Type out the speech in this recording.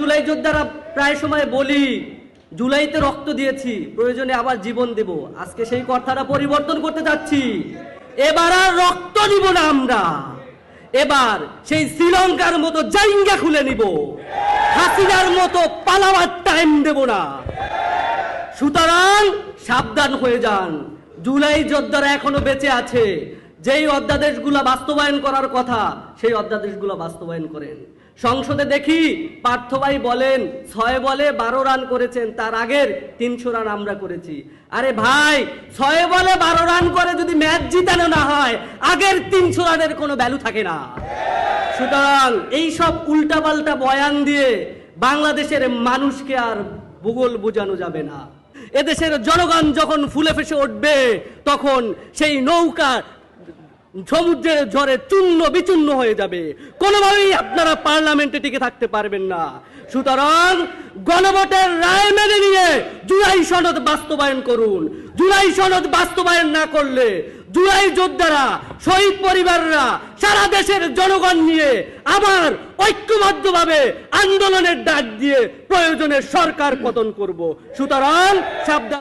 জুলাই যোদ্ধারা প্রায় সময় বলি জুলাইতে রক্ত দিয়েছি, প্রয়োজনে আবার জীবন দেব। আজকে সেই কথাটা পরিবর্তন করতে যাচ্ছি। এবার আর রক্ত দিব না আমরা, এবার সেই শ্রীলঙ্কার মতো জাইঙ্গা খুলে নিব, হাসিনার মতো পালাবার টাইম দেব না। সুতরাং সাবধান হয়ে যান, জুলাই যোদ্ধারা এখনো বেঁচে আছে। যেই অধ্যাদেশগুলো বাস্তবায়ন করার কথা সেই অধ্যাদেশগুলো বাস্তবায়ন করেন। সংসদে দেখি পার্থ ভাই বলেন 6 বলে 12 রান করেছেন, তার আগের 300 রান আমরা করেছি। আরে ভাই, 6 বলে 12 রান করে যদি ম্যাচ জিতানো না হয়, আগের 300 রানের কোনো ভ্যালু থাকে না। সুতরাং এই সব উল্টাপাল্টা বয়ান দিয়ে বাংলাদেশের মানুষকে আর ভূগোল বোঝানো যাবে না। এদেশের জনগণ যখন ফুলে ফেসে উঠবে, তখন সেই নৌকা সমুদ্রের ঝড়ে চূর্ণ বিচূর্ণ হয়ে যাবে। কোনোভাবেই আপনারা পার্লামেন্টে টিকে থাকতে পারবেন না। সুতরাং গণভোটের রায় মেনে নিয়ে জুলাই সনদ বাস্তবায়ন করুন। জুলাই সনদ বাস্তবায়ন না করলে জুলাই যোদ্ধারা, শহীদ পরিবাররা, সারা দেশের জনগণ নিয়ে আবার ঐক্যবদ্ধভাবে আন্দোলনের ডাক দিয়ে প্রয়োজনে সরকার পতন করব। সুতরাং সাবধান।